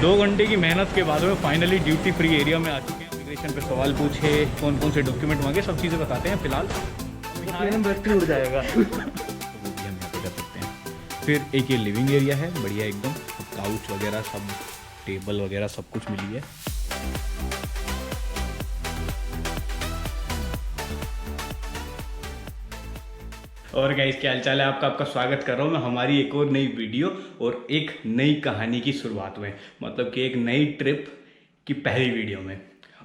2 घंटे की मेहनत के बाद में फाइनली ड्यूटी फ्री एरिया में आ चुके हैं। इमिग्रेशन पे सवाल पूछे, कौन कौन से डॉक्यूमेंट मांगे, सब चीज़ें बताते हैं। फिलहाल बैटरी उड़ जाएगा तो वो भी हम यहाँ पे कर सकते हैं। फिर एक ये लिविंग एरिया है, बढ़िया एकदम, काउच वगैरह सब, टेबल वगैरह सब कुछ मिली है। और गाइस क्या हालचाल है आपका स्वागत कर रहा हूँ मैं हमारी एक और नई वीडियो और एक नई कहानी की शुरुआत में, मतलब कि एक नई ट्रिप की पहली वीडियो में।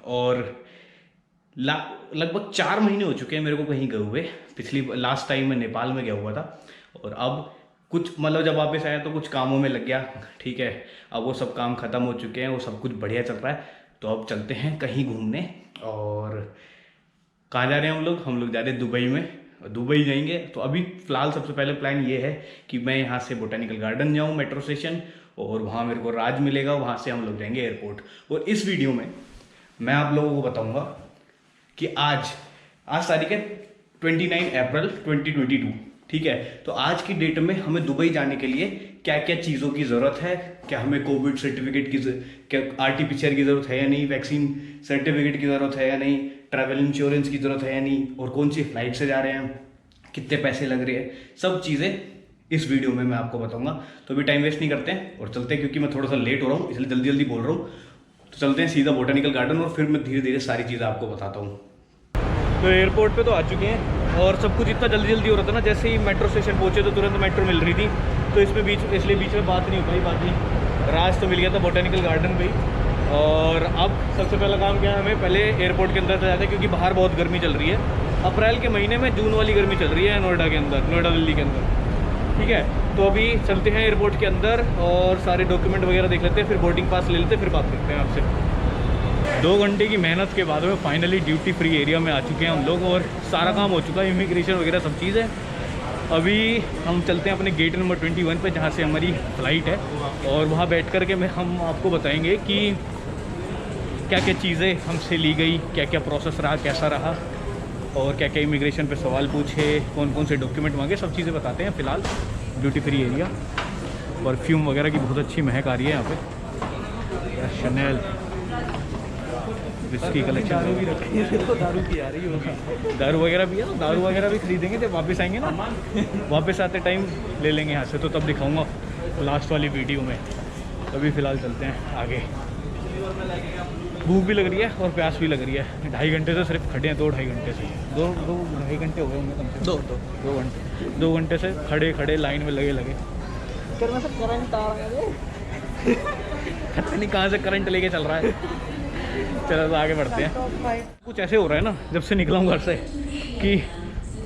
और लगभग 4 महीने हो चुके हैं मेरे को कहीं गए हुए। लास्ट टाइम मैं नेपाल में गया हुआ था और अब कुछ मतलब जब वापस आया तो कुछ कामों में लग गया, ठीक है। अब वो सब काम ख़त्म हो चुके हैं, वो सब कुछ बढ़िया चल रहा है। तो अब चलते हैं कहीं घूमने। और कहाँ जा रहे हैं हम लोग जा रहे हैं दुबई में। दुबई जाएंगे तो अभी फ़िलहाल सबसे पहले प्लान ये है कि मैं यहाँ से बोटेनिकल गार्डन जाऊँ मेट्रो स्टेशन, और वहाँ मेरे को राज मिलेगा, वहाँ से हम लोग जाएंगे एयरपोर्ट। और इस वीडियो में मैं आप लोगों को बताऊँगा कि आज तारीख है 29 अप्रैल 2022, ठीक है। तो आज की डेट में हमें दुबई जाने के लिए क्या क्या चीज़ों की ज़रूरत है, क्या हमें कोविड सर्टिफिकेट की, क्या RT-PCR की ज़रूरत है या नहीं, वैक्सीन सर्टिफिकेट की ज़रूरत है या नहीं, ट्रैवल इंश्योरेंस की ज़रूरत है या नहीं, और कौन सी फ्लाइट से जा रहे हैं, कितने पैसे लग रहे हैं, सब चीज़ें इस वीडियो में मैं आपको बताऊंगा। तो अभी टाइम वेस्ट नहीं करते हैं और चलते हैं, क्योंकि मैं थोड़ा सा लेट हो रहा हूँ इसलिए जल्दी जल्दी बोल रहा हूँ। तो चलते हैं सीधा बोटेनिकल गार्डन और फिर मैं धीरे धीरे सारी चीज़ें आपको बताता हूँ। तो एयरपोर्ट पे तो आ चुके हैं और सब कुछ इतना जल्दी जल्दी हो रहा था ना, जैसे ही मेट्रो स्टेशन पहुंचे तो तुरंत मेट्रो मिल रही थी। तो इसलिए बीच में बात नहीं हो पाई। बाकी राज तो मिल गया था बोटेनिकल गार्डन पे ही। और अब सबसे पहला काम क्या है, हमें पहले एयरपोर्ट के अंदर तो जाते हैं, क्योंकि बाहर बहुत गर्मी चल रही है। अप्रैल के महीने में जून वाली गर्मी चल रही है नोएडा के अंदर, नोएडा दिल्ली के अंदर, ठीक है। तो अभी चलते हैं एयरपोर्ट के अंदर और सारे डॉक्यूमेंट वगैरह देख लेते हैं, फिर बोर्डिंग पास ले लेते हैं, फिर बात करते हैं आपसे। 2 घंटे की मेहनत के बाद में फाइनली ड्यूटी फ्री एरिया में आ चुके हैं हम लोग और सारा काम हो चुका है, इमिग्रेशन वगैरह सब चीज़ है। अभी हम चलते हैं अपने गेट नंबर 21 पे, जहाँ से हमारी फ़्लाइट है, और वहाँ बैठ कर के हम आपको बताएंगे कि क्या क्या चीज़ें हमसे ली गई, क्या क्या प्रोसेस रहा, कैसा रहा, और क्या क्या इमिग्रेशन पे सवाल पूछे, कौन कौन से डॉक्यूमेंट मांगे, सब चीज़ें बताते हैं। फ़िलहाल ड्यूटी फ्री एरिया, परफ्यूम वगैरह की बहुत अच्छी महक आ रही है यहाँ पे। शनेल विस्की कलेक्शन भी रखी है, तो दारू की आ रही होगी, दारू वगैरह भी है। तो दारू वगैरह भी खरीदेंगे जब वापस आएंगे ना, वापस आते टाइम ले लेंगे यहाँ से, तो तब दिखाऊंगा लास्ट वाली वीडियो में। अभी फ़िलहाल चलते हैं आगे। भूख भी लग रही है और प्यास भी लग रही है। 2.5 घंटे से सिर्फ खड़े हैं, 2-2.5 घंटे से, 2-2.5 घंटे हो गए होंगे कम से कम। 2 घंटे से खड़े लाइन में लगे। करंट आ रहा है, पता नहीं कहाँ से करंट लेके चल रहा है। चलो तो आगे बढ़ते हैं। कुछ ऐसे हो रहा है ना, जब से निकला हूँ घर से, कि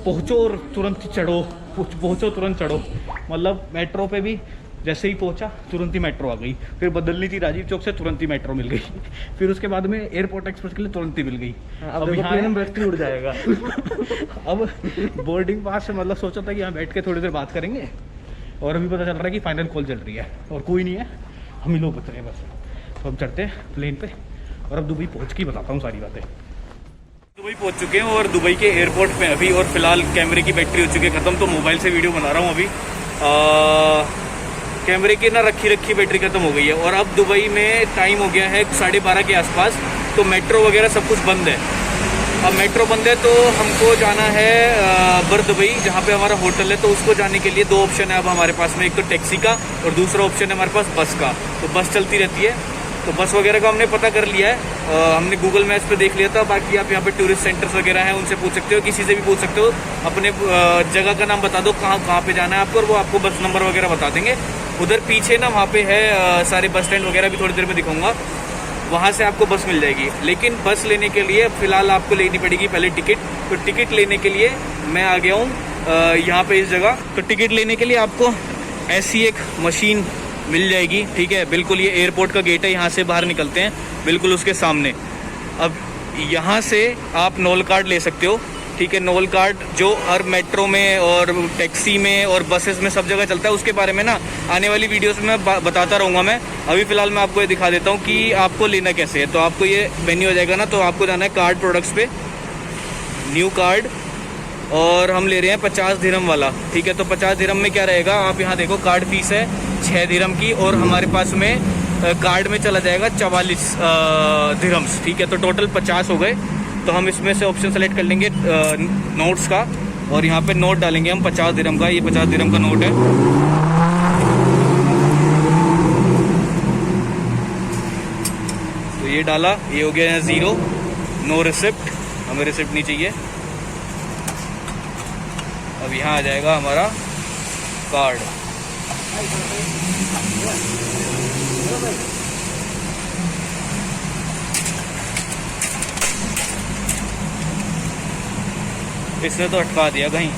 पहुँचो और तुरंत चढ़ो, पहुँचो तुरंत चढ़ो। मतलब मेट्रो पे भी जैसे ही पहुँचा तुरंत ही मेट्रो आ गई, फिर बदलनी थी राजीव चौक से, तुरंत ही मेट्रो मिल गई, फिर उसके बाद में एयरपोर्ट एक्सप्रेस के लिए तुरंत ही मिल गई। अब यहाँ बैटरी उड़ जाएगा। अब बोर्डिंग पास से मतलब सोचा था कि यहाँ बैठ के थोड़ी देर बात करेंगे, और अभी पता चल रहा है कि फाइनल कॉल चल रही है और कोई नहीं है, हम ही लोग बच रहे हैं बस। तो हम चढ़ते हैं प्लेन पे और अब दुबई पहुंच के बताता हूँ सारी बातें। दुबई पहुंच चुके हैं और दुबई के एयरपोर्ट पे अभी, और फिलहाल कैमरे की बैटरी हो चुकी है ख़त्म, तो मोबाइल से वीडियो बना रहा हूँ अभी। कैमरे की ना रखी बैटरी ख़त्म हो गई है। और अब दुबई में टाइम हो गया है 12:30 के आसपास, तो मेट्रो वगैरह सब कुछ बंद है। अब मेट्रो बंद है तो हमको जाना है बर दुबई, जहाँ पे हमारा होटल है। तो उसको जाने के लिए 2 ऑप्शन है अब हमारे पास में, एक तो टैक्सी का और दूसरा ऑप्शन है हमारे पास बस का। तो बस चलती रहती है, तो बस वगैरह का हमने पता कर लिया है, हमने गूगल मैप्स पे देख लिया था। बाकी आप यहाँ पे टूरिस्ट सेंटर्स वगैरह हैं, उनसे पूछ सकते हो, किसी से भी पूछ सकते हो। अपने जगह का नाम बता दो कहाँ पे जाना है आपको, और वो आपको बस नंबर वगैरह बता देंगे। उधर पीछे ना वहाँ पे है सारे बस स्टैंड वगैरह भी, थोड़ी देर में दिखाऊंगा, वहाँ से आपको बस मिल जाएगी। लेकिन बस लेने के लिए फ़िलहाल आपको लेनी पड़ेगी पहले टिकट। तो टिकट लेने के लिए मैं आ गया हूँ यहाँ पे इस जगह। तो टिकट लेने के लिए आपको ऐसी एक मशीन मिल जाएगी, ठीक है। बिल्कुल ये एयरपोर्ट का गेट है, यहाँ से बाहर निकलते हैं बिल्कुल उसके सामने। अब यहाँ से आप नोल कार्ड ले सकते हो, ठीक है। नोल कार्ड जो हर मेट्रो में और टैक्सी में और बसेस में सब जगह चलता है, उसके बारे में ना आने वाली वीडियोस में बताता रहूँगा मैं। अभी फ़िलहाल मैं आपको ये दिखा देता हूँ कि आपको लेना कैसे है। तो आपको ये मेन्यू हो जाएगा ना, तो आपको जाना है कार्ड प्रोडक्ट्स पे, न्यू कार्ड, और हम ले रहे हैं 50 दिरहम वाला, ठीक है। तो 50 दिरहम में क्या रहेगा, आप यहाँ देखो कार्ड फीस है 6 दिरहम की, और हमारे पास में कार्ड में चला जाएगा 44 दिरहम्स, ठीक है। तो टोटल 50 हो गए। तो हम इसमें से ऑप्शन सेलेक्ट कर लेंगे नोट्स का, और यहाँ पे नोट डालेंगे हम 50 दिरहम का। ये 50 दिरहम का नोट है। तो ये डाला, ये हो गया 0, नो रिसिप्ट, हमें रिसिप्ट नहीं चाहिए। अब यहाँ आ जाएगा हमारा कार्ड। इसने तो अटका दिया कहीं,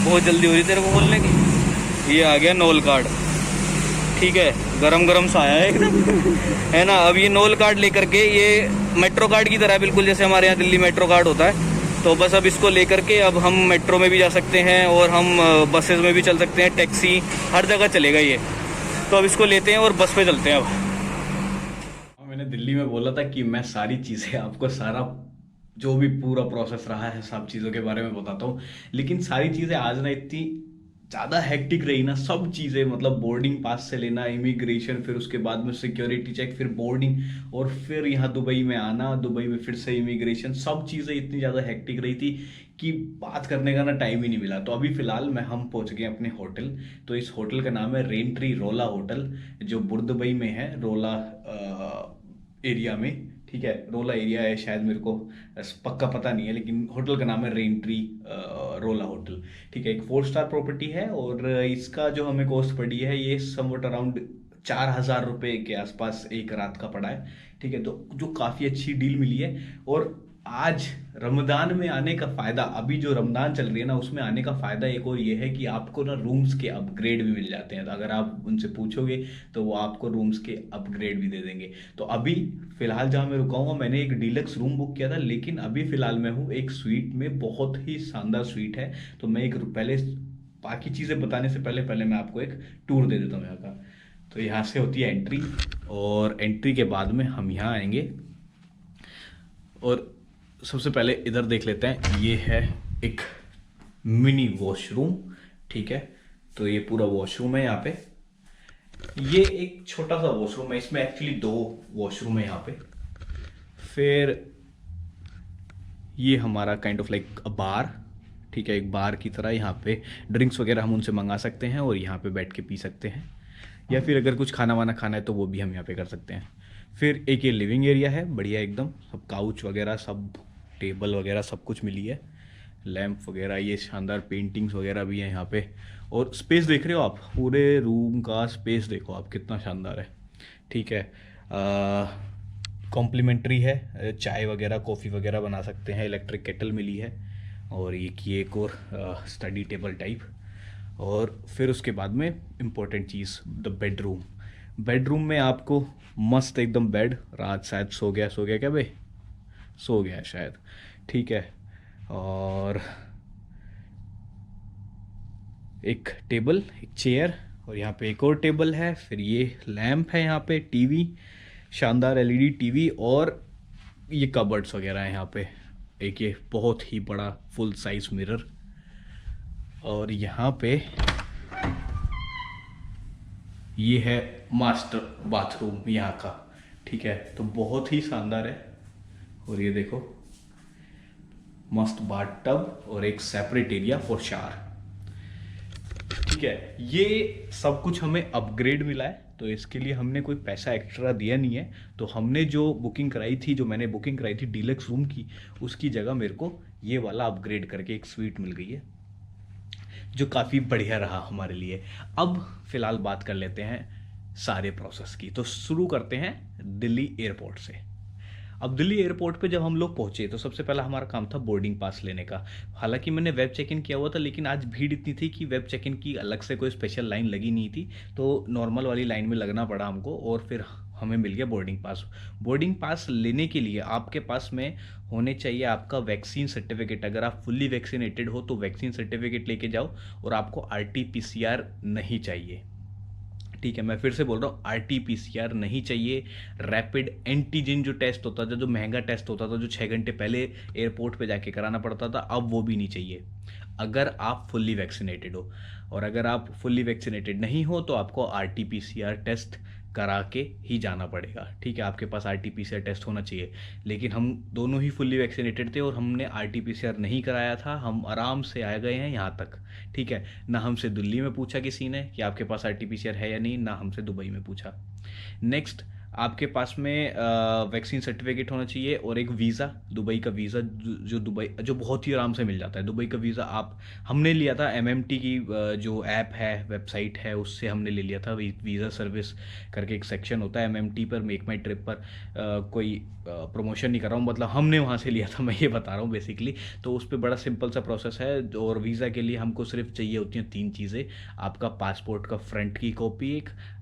बहुत जल्दी हो रही तेरे को बोलने की। ये आ गया नोल कार्ड, ठीक है, गरम गरम सा आया है एकदम, है ना। अब ये नोल कार्ड लेकर के, ये मेट्रो कार्ड की तरह है बिल्कुल, जैसे हमारे यहाँ दिल्ली मेट्रो कार्ड होता है। तो बस अब इसको लेकर के अब हम मेट्रो में भी जा सकते हैं, और हम बसेस में भी चल सकते हैं, टैक्सी, हर जगह चलेगा ये। तो अब इसको लेते हैं और बस पे चलते हैं। अब मैंने दिल्ली में बोला था कि मैं सारी चीज़ें आपको, सारा जो भी पूरा प्रोसेस रहा है सब चीज़ों के बारे में बताता हूँ, लेकिन सारी चीज़ें आज ना इतनी ज़्यादा हेक्टिक रही ना, सब चीज़ें, मतलब बोर्डिंग पास से लेना, इमिग्रेशन, फिर उसके बाद में सिक्योरिटी चेक, फिर बोर्डिंग, और फिर यहाँ दुबई में आना, दुबई में फिर से इमिग्रेशन, सब चीज़ें इतनी ज़्यादा हेक्टिक रही थी कि बात करने का ना टाइम ही नहीं मिला। तो अभी फ़िलहाल हम पहुँच गए अपने होटल। तो इस होटल का नाम है रेनट्री रोला होटल, जो बुर्दुबई में है, रोला एरिया में, ठीक है। रोला एरिया है शायद, मेरे को पक्का पता नहीं है, लेकिन होटल का नाम है रेनट्री रोला होटल, ठीक है। एक 4 स्टार प्रॉपर्टी है, और इसका जो हमें कॉस्ट पड़ी है ये समवट अराउंड 4,000 रुपये के आसपास एक रात का पड़ा है, ठीक है। तो जो काफ़ी अच्छी डील मिली है। और आज रमज़ान में आने का फ़ायदा, अभी जो रमज़ान चल रही है ना, उसमें आने का फ़ायदा एक और ये है कि आपको ना रूम्स के अपग्रेड भी मिल जाते हैं। तो अगर आप उनसे पूछोगे तो वो आपको रूम्स के अपग्रेड भी दे देंगे। तो अभी फ़िलहाल जहाँ मैं रुका हूँ, मैंने एक डीलक्स रूम बुक किया था, लेकिन अभी फ़िलहाल मैं हूँ एक स्वीट में, बहुत ही शानदार स्वीट है। तो मैं एक पहले, बाकी चीज़ें बताने से पहले पहले मैं आपको एक टूर दे देता हूँ यहाँ का। तो यहाँ से होती है एंट्री, और एंट्री के बाद में हम यहाँ आएंगे, और सबसे पहले इधर देख लेते हैं। ये है एक मिनी वॉशरूम, ठीक है। तो ये पूरा वॉशरूम है यहाँ पे। ये एक छोटा सा वॉशरूम है, इसमें एक्चुअली 2 वॉशरूम है यहाँ पे। फिर ये हमारा काइंड ऑफ लाइक बार, ठीक है, एक बार की तरह। यहाँ पे ड्रिंक्स वगैरह हम उनसे मंगा सकते हैं, और यहाँ पे बैठ के पी सकते हैं, या फिर अगर कुछ खाना वाना खाना है तो वो भी हम यहाँ पे कर सकते हैं। फिर एक ये लिविंग एरिया है, बढ़िया एकदम, सब काउच वगैरह, सब टेबल वगैरह सब कुछ मिली है, लैंप वगैरह, ये शानदार पेंटिंग्स वगैरह भी है यहाँ पे। और स्पेस देख रहे हो आप, पूरे रूम का स्पेस देखो आप, कितना शानदार है, ठीक है। कॉम्प्लीमेंट्री है, चाय वगैरह, कॉफ़ी वगैरह बना सकते हैं, इलेक्ट्रिक केटल मिली है, और ये एक और स्टडी टेबल टाइप। और फिर उसके बाद में important cheese, the bedroom. Bedroom में आपको मस्त एकदम बेड, रात शायद सो गया क्या भाई, सो गया शायद, ठीक है। और एक टेबल, एक चेयर, और यहाँ पे एक और टेबल है। फिर ये लैंप है यहाँ पे, टीवी, शानदार एलईडी टीवी, और ये कबर्ड्स वगैरह है यहाँ पे। एक ये बहुत ही बड़ा फुल साइज मिरर, और यहाँ पे ये है मास्टर बाथरूम यहाँ का, ठीक है। तो बहुत ही शानदार है। और ये देखो, मस्त बाथ टब, और एक सेपरेट एरिया फॉर शावर, ठीक है। ये सब कुछ हमें अपग्रेड मिला है, तो इसके लिए हमने कोई पैसा एक्स्ट्रा दिया नहीं है। तो हमने जो बुकिंग कराई थी, जो मैंने बुकिंग कराई थी डीलक्स रूम की, उसकी जगह मेरे को ये वाला अपग्रेड करके एक स्वीट मिल गई है, जो काफ़ी बढ़िया रहा हमारे लिए। अब फिलहाल बात कर लेते हैं सारे प्रोसेस की। तो शुरू करते हैं दिल्ली एयरपोर्ट से। अब दिल्ली एयरपोर्ट पे जब हम लोग पहुंचे, तो सबसे पहला हमारा काम था बोर्डिंग पास लेने का। हालांकि मैंने वेब चेक इन किया हुआ था, लेकिन आज भीड़ इतनी थी कि वेब चेक इन की अलग से कोई स्पेशल लाइन लगी नहीं थी, तो नॉर्मल वाली लाइन में लगना पड़ा हमको, और फिर हमें मिल गया बोर्डिंग पास। बोर्डिंग पास लेने के लिए आपके पास में होने चाहिए आपका वैक्सीन सर्टिफिकेट। अगर आप फुल्ली वैक्सीनेटेड हो तो वैक्सीन सर्टिफिकेट लेके जाओ, और आपको RT-PCR नहीं चाहिए, ठीक है। मैं फिर से बोल रहा हूँ, RT-PCR नहीं चाहिए। रैपिड एंटीजन जो टेस्ट होता था, जो महंगा टेस्ट होता था, जो 6 घंटे पहले एयरपोर्ट पे जाके कराना पड़ता था, अब वो भी नहीं चाहिए अगर आप फुल्ली वैक्सीनेटेड हो। और अगर आप फुल्ली वैक्सीनेटेड नहीं हो तो आपको RT-PCR टेस्ट करा के ही जाना पड़ेगा, ठीक है। आपके पास RT-PCR टेस्ट होना चाहिए, लेकिन हम दोनों ही फुल्ली वैक्सीनेटेड थे और हमने RT-PCR नहीं कराया था। हम आराम से आ गए हैं यहाँ तक, ठीक है। ना हमसे दिल्ली में पूछा किसी ने कि आपके पास RT-PCR है या नहीं, ना हमसे दुबई में पूछा। नेक्स्ट, आपके पास में वैक्सीन सर्टिफिकेट होना चाहिए और एक वीज़ा, दुबई का वीज़ा, जो दुबई जो बहुत ही आराम से मिल जाता है। दुबई का वीज़ा हमने लिया था MMT की जो ऐप है, वेबसाइट है, उससे हमने ले लिया था। वीज़ा सर्विस करके एक सेक्शन होता है MMT पर, मेक माई ट्रिप पर। कोई प्रमोशन नहीं कर रहा हूँ, मतलब हमने वहाँ से लिया था, मैं ये बता रहा हूँ बेसिकली। तो उस पर बड़ा सिंपल सा प्रोसेस है। और वीज़ा के लिए हमको सिर्फ चाहिए होती हैं 3 चीज़ें। आपका पासपोर्ट का फ्रंट की कॉपी,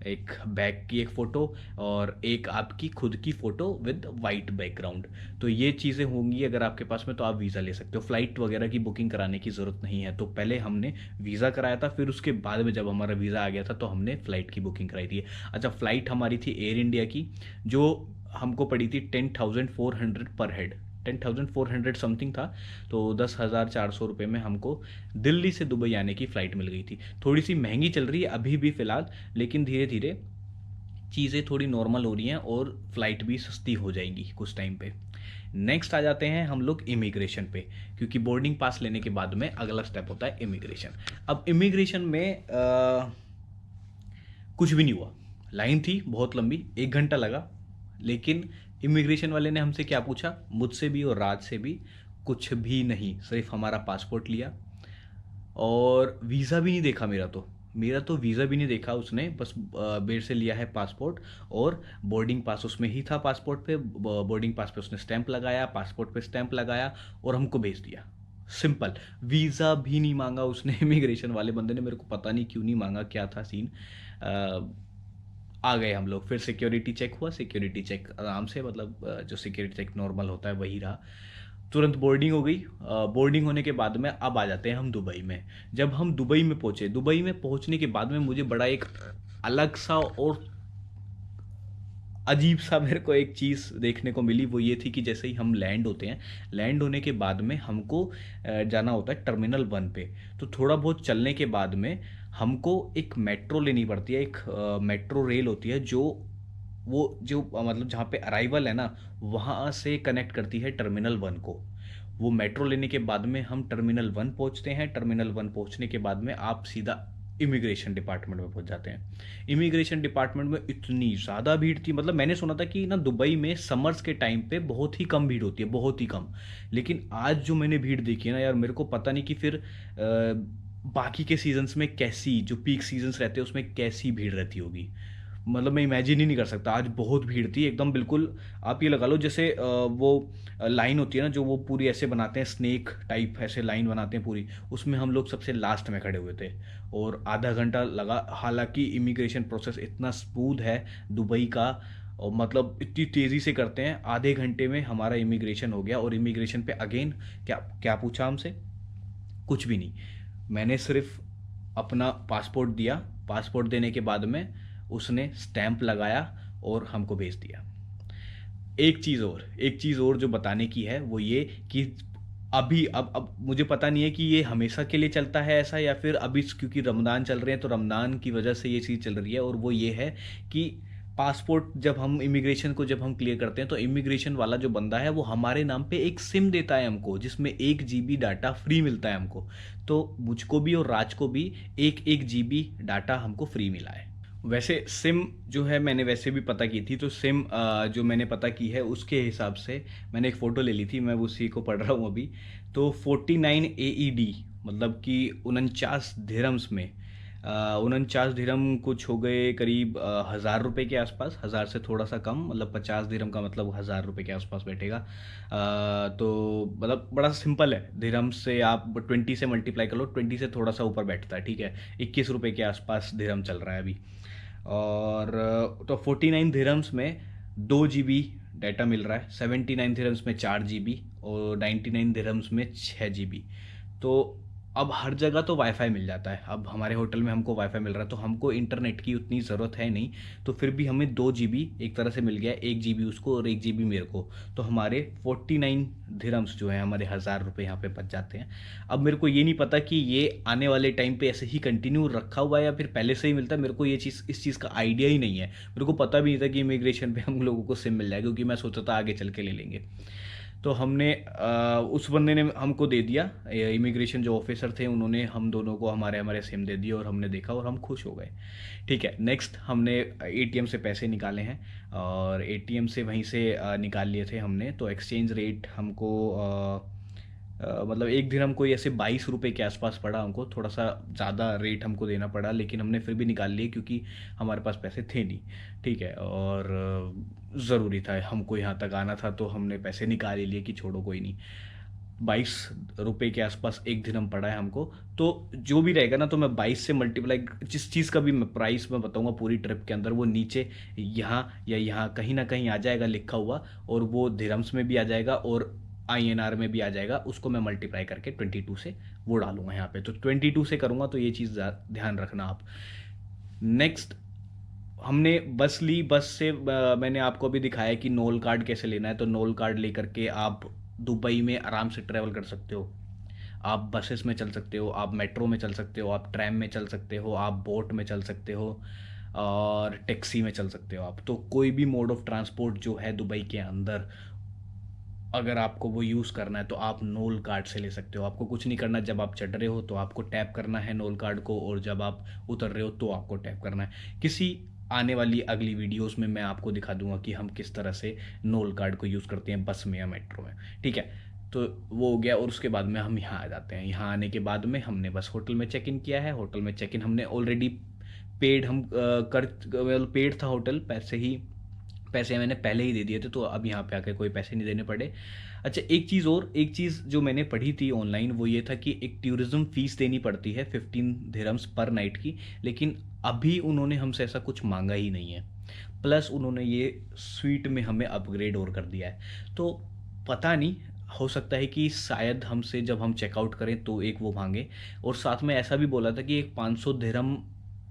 एक बैक की एक फ़ोटो, और एक आपकी खुद की फ़ोटो विद वाइट बैकग्राउंड। तो ये चीज़ें होंगी अगर आपके पास में, तो आप वीज़ा ले सकते हो। फ़्लाइट वगैरह की बुकिंग कराने की ज़रूरत नहीं है। तो पहले हमने वीज़ा कराया था, फिर उसके बाद में जब हमारा वीज़ा आ गया था तो हमने फ़्लाइट की बुकिंग कराई थी। अच्छा, फ़्लाइट हमारी थी एयर इंडिया की, जो हमको पड़ी थी 10,400 पर हेड, 10,400 समथिंग था। तो 10,400 रुपये में हमको दिल्ली से दुबई आने की फ़्लाइट मिल गई थी। थोड़ी सी महंगी चल रही है अभी भी फ़िलहाल, लेकिन धीरे धीरे चीज़ें थोड़ी नॉर्मल हो रही हैं और फ्लाइट भी सस्ती हो जाएंगी कुछ टाइम पे। नेक्स्ट आ जाते हैं हम लोग इमिग्रेशन पे, क्योंकि बोर्डिंग पास लेने के बाद में अगला स्टेप होता है इमिग्रेशन। अब इमिग्रेशन में कुछ भी नहीं हुआ। लाइन थी बहुत लंबी, 1 घंटा लगा, लेकिन इमिग्रेशन वाले ने हमसे क्या पूछा, मुझसे भी और राज से भी कुछ भी नहीं, सिर्फ हमारा पासपोर्ट लिया और वीज़ा भी नहीं देखा। मेरा तो वीज़ा भी नहीं देखा उसने, बस मेरे से लिया है पासपोर्ट और बोर्डिंग पास उसमें ही था। पासपोर्ट पे, बोर्डिंग पास पे उसने स्टैंप लगाया, पासपोर्ट पे स्टैंप लगाया और हमको भेज दिया। सिंपल, वीज़ा भी नहीं मांगा उसने। इमिग्रेशन वाले बंदे ने, मेरे को पता नहीं क्यों नहीं मांगा, क्या था सीन। आ गए हम लोग, फिर सिक्योरिटी चेक हुआ। सिक्योरिटी चेक आराम से, मतलब जो सिक्योरिटी चेक नॉर्मल होता है वही रहा। तुरंत बोर्डिंग हो गई। बोर्डिंग होने के बाद में अब आ जाते हैं हम दुबई में। जब हम दुबई में पहुंचे, दुबई में पहुंचने के बाद में मुझे बड़ा एक अलग सा और अजीब सा मेरे को एक चीज़ देखने को मिली। वो ये थी कि जैसे ही हम लैंड होते हैं, लैंड होने के बाद में हमको जाना होता है टर्मिनल 1 पे। तो थोड़ा बहुत चलने के बाद में हमको एक मेट्रो लेनी पड़ती है। एक मेट्रो रेल होती है जो मतलब जहाँ पे अराइवल है ना, वहाँ से कनेक्ट करती है टर्मिनल 1 को। वो मेट्रो लेने के बाद में हम टर्मिनल 1 पहुँचते हैं। टर्मिनल 1 पहुँचने के बाद में आप सीधा इमिग्रेशन डिपार्टमेंट में पहुंच जाते हैं। इमिग्रेशन डिपार्टमेंट में इतनी ज़्यादा भीड़ थी, मतलब मैंने सुना था कि ना दुबई में समर्स के टाइम पे बहुत ही कम भीड़ होती है, बहुत ही कम। लेकिन आज जो मैंने भीड़ देखी है ना यार, मेरे को पता नहीं कि फिर बाकी के सीजन्स में कैसी, जो पीक सीजन्स रहते हैं उसमें कैसी भीड़ रहती होगी। मतलब मैं इमेजिन ही नहीं कर सकता। आज बहुत भीड़ थी एकदम, बिल्कुल आप ये लगा लो जैसे वो लाइन होती है ना, जो वो पूरी ऐसे बनाते हैं स्नेक टाइप, ऐसे लाइन बनाते हैं पूरी, उसमें हम लोग सबसे लास्ट में खड़े हुए थे और आधा घंटा लगा। हालांकि इमिग्रेशन प्रोसेस इतना स्मूथ है दुबई का, और मतलब इतनी तेज़ी से करते हैं, आधे घंटे में हमारा इमिग्रेशन हो गया। और इमिग्रेशन पे अगेन क्या क्या पूछा हमसे, कुछ भी नहीं। मैंने सिर्फ अपना पासपोर्ट दिया, पासपोर्ट देने के बाद में उसने स्टैंप लगाया और हमको भेज दिया। एक चीज़ और जो बताने की है वो ये कि अभी अब मुझे पता नहीं है कि ये हमेशा के लिए चलता है ऐसा, या फिर अभी क्योंकि रमज़ान चल रहे हैं तो रमज़ान की वजह से ये चीज़ चल रही है। और वो ये है कि पासपोर्ट जब हम इमिग्रेशन को जब हम क्लियर करते हैं तो इमिग्रेशन वाला जो बंदा है वो हमारे नाम पे एक सिम देता है हमको, जिसमें 1 GB डाटा फ्री मिलता है हमको। तो मुझको भी और राज को भी 1 GB डाटा हमको फ्री मिला है। वैसे सिम जो है मैंने वैसे भी पता की थी, तो सिम जो मैंने पता की है उसके हिसाब से मैंने एक फ़ोटो ले ली थी, मैं उसी को पढ़ रहा हूँ अभी। तो 49 AED, मतलब कि 49 दिरहम्स में 49 दिरहम कुछ हो गए करीब 1,000 रुपये के आसपास, 1,000 से थोड़ा सा कम, मतलब 50 दिरहम का मतलब 1,000 रुपये के आसपास बैठेगा। तो मतलब बड़ा सिंपल है। दिरहम से आप 20 से मल्टीप्लाई कर लो, 20 से थोड़ा सा ऊपर बैठता है, ठीक है। 21 रुपये के आसपास दिरहम चल रहा है अभी। और तो 49 दिरहम्स में 2 GB डाटा मिल रहा है, 79 दिरहम्स में 4 GB और 99 दिरहम्स में 6 GB। तो अब हर जगह तो वाईफाई मिल जाता है। अब हमारे होटल में हमको वाईफाई मिल रहा है, तो हमको इंटरनेट की उतनी ज़रूरत है नहीं। तो फिर भी हमें 2 GB एक तरह से मिल गया, 1 GB उसको और 1 GB मेरे को। तो हमारे 49 दिरहम्स जो है, हमारे 1000 रुपये यहाँ पे बच जाते हैं। अब मेरे को ये नहीं पता कि ये आने वाले टाइम पे ऐसे ही कंटिन्यू रखा हुआ है या फिर पहले से ही मिलता है। मेरे को ये चीज़, इस चीज़ का आइडिया ही नहीं है। मेरे को पता भी नहीं था कि इमिग्रेशन पे हम लोगों को सिम मिल जाएगा, क्योंकि मैं सोचा था आगे चल के ले लेंगे। तो हमने उस बंदे ने हमको दे दिया, इमिग्रेशन जो ऑफिसर थे उन्होंने हम दोनों को हमारे हमारे सिम दे दिए और हमने देखा और हम खुश हो गए। ठीक है, नेक्स्ट हमने एटीएम से पैसे निकाले हैं और एटीएम से वहीं से निकाल लिए थे हमने। तो एक्सचेंज रेट हमको मतलब एक दिन हमको ऐसे 22 रुपये के आसपास पड़ा हमको, थोड़ा सा ज़्यादा रेट हमको देना पड़ा, लेकिन हमने फिर भी निकाल लिए क्योंकि हमारे पास पैसे थे नहीं। ठीक है, और ज़रूरी था, हमको यहाँ तक आना था तो हमने पैसे निकाल ही लिए कि छोड़ो कोई नहीं। 22 रुपये के आसपास एक दिन हम पड़ा है हमको। तो जो भी रहेगा ना, तो मैं 22 से मल्टीप्लाई, जिस चीज़ का भी मैं प्राइस मैं बताऊंगा पूरी ट्रिप के अंदर, वो नीचे यहाँ या यहाँ कहीं ना कहीं आ जाएगा लिखा हुआ, और वो दिरहम्स में भी आ जाएगा और INR में भी आ जाएगा। उसको मैं मल्टीप्लाई करके 22 से वो डालूंगा यहाँ पे। तो 22 से करूँगा, तो ये चीज़ ध्यान रखना आप। नेक्स्ट हमने बस ली। बस से मैंने आपको अभी दिखाया कि नोल कार्ड कैसे लेना है। तो नोल कार्ड लेकर के आप दुबई में आराम से ट्रैवल कर सकते हो। आप बसेस में चल सकते हो, आप मेट्रो में चल सकते हो, आप ट्रैम में चल सकते हो, आप बोट में चल सकते हो और टैक्सी में चल सकते हो आप। तो कोई भी मोड ऑफ ट्रांसपोर्ट जो है दुबई के अंदर, अगर आपको वो यूज़ करना है तो आप नोल कार्ड से ले सकते हो। आपको कुछ नहीं करना, जब आप चढ़ रहे हो तो आपको टैप करना है नोल कार्ड को, और जब आप उतर रहे हो तो आपको टैप करना है। किसी आने वाली अगली वीडियोस में मैं आपको दिखा दूंगा कि हम किस तरह से नोल कार्ड को यूज़ करते हैं बस में या मेट्रो में। ठीक है, तो वो हो गया। और उसके बाद में हम यहाँ आ जाते हैं। यहाँ आने के बाद में हमने बस होटल में चेक इन किया है। होटल में चेक इन हमने ऑलरेडी पेड, हम पेड था होटल, पैसे मैंने पहले ही दे दिए थे, तो अब यहाँ पे आकर कोई पैसे नहीं देने पड़े। अच्छा, एक चीज़ जो मैंने पढ़ी थी ऑनलाइन, वो ये था कि एक टूरिज़्म फ़ीस देनी पड़ती है 15 दिरहम्स पर नाइट की, लेकिन अभी उन्होंने हमसे ऐसा कुछ मांगा ही नहीं है। प्लस उन्होंने ये स्वीट में हमें अपग्रेड और कर दिया है। तो पता नहीं, हो सकता है कि शायद हमसे जब हम चेकआउट करें तो एक वो मांगे, और साथ में ऐसा भी बोला था कि एक 500 दिरहम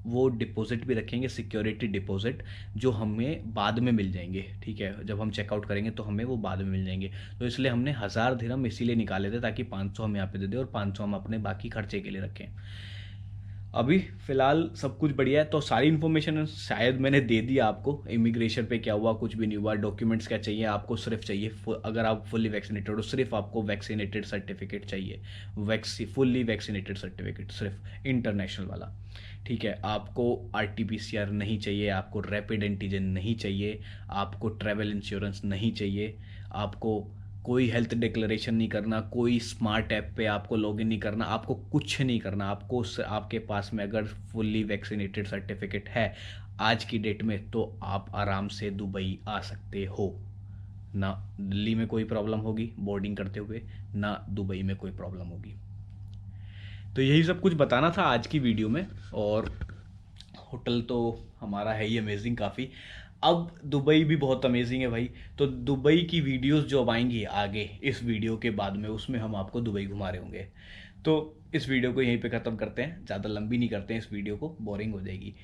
वो डिपॉजिट भी रखेंगे, सिक्योरिटी डिपॉजिट, जो हमें बाद में मिल जाएंगे। ठीक है, जब हम चेकआउट करेंगे तो हमें वो बाद में मिल जाएंगे। तो इसलिए हमने 1000 दिरहम इसीलिए निकाले थे, ताकि 500 हम यहाँ पे दे दें और 500 हम अपने बाकी खर्चे के लिए रखें। अभी फ़िलहाल सब कुछ बढ़िया है। तो सारी इन्फॉर्मेशन शायद मैंने दे दिया आपको। इमिग्रेशन पे क्या हुआ, कुछ भी नहीं हुआ। डॉक्यूमेंट्स क्या चाहिए आपको, सिर्फ चाहिए अगर आप फुल्ली वैक्सीनेटेड हो, सिर्फ आपको वैक्सीनेटेड सर्टिफिकेट चाहिए। फुल्ली वैक्सीनेटेड सर्टिफिकेट, सिर्फ इंटरनेशनल वाला। ठीक है, आपको RT-PCR नहीं चाहिए, आपको रैपिड एंटीजन नहीं चाहिए, आपको ट्रैवल इंश्योरेंस नहीं चाहिए, आपको कोई हेल्थ डिक्लेरेशन नहीं करना, कोई स्मार्ट ऐप पे आपको लॉगिन नहीं करना, आपको कुछ नहीं करना। आपको आपके पास में अगर फुल्ली वैक्सीनेटेड सर्टिफिकेट है आज की डेट में, तो आप आराम से दुबई आ सकते हो। ना दिल्ली में कोई प्रॉब्लम होगी बोर्डिंग करते हुए, ना दुबई में कोई प्रॉब्लम होगी। तो यही सब कुछ बताना था आज की वीडियो में। और होटल तो हमारा है ही अमेजिंग काफ़ी। अब दुबई भी बहुत अमेजिंग है भाई। तो दुबई की वीडियोस जो अब आएंगी आगे इस वीडियो के बाद में, उसमें हम आपको दुबई घुमा रहे होंगे। तो इस वीडियो को यहीं पे ख़त्म करते हैं, ज़्यादा लंबी नहीं करते हैं इस वीडियो को, बोरिंग हो जाएगी।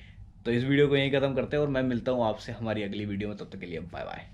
तो इस वीडियो को यहीं ख़त्म करते हैं और मैं मिलता हूँ आपसे हमारी अगली वीडियो में। तब तक के लिए बाय बाय।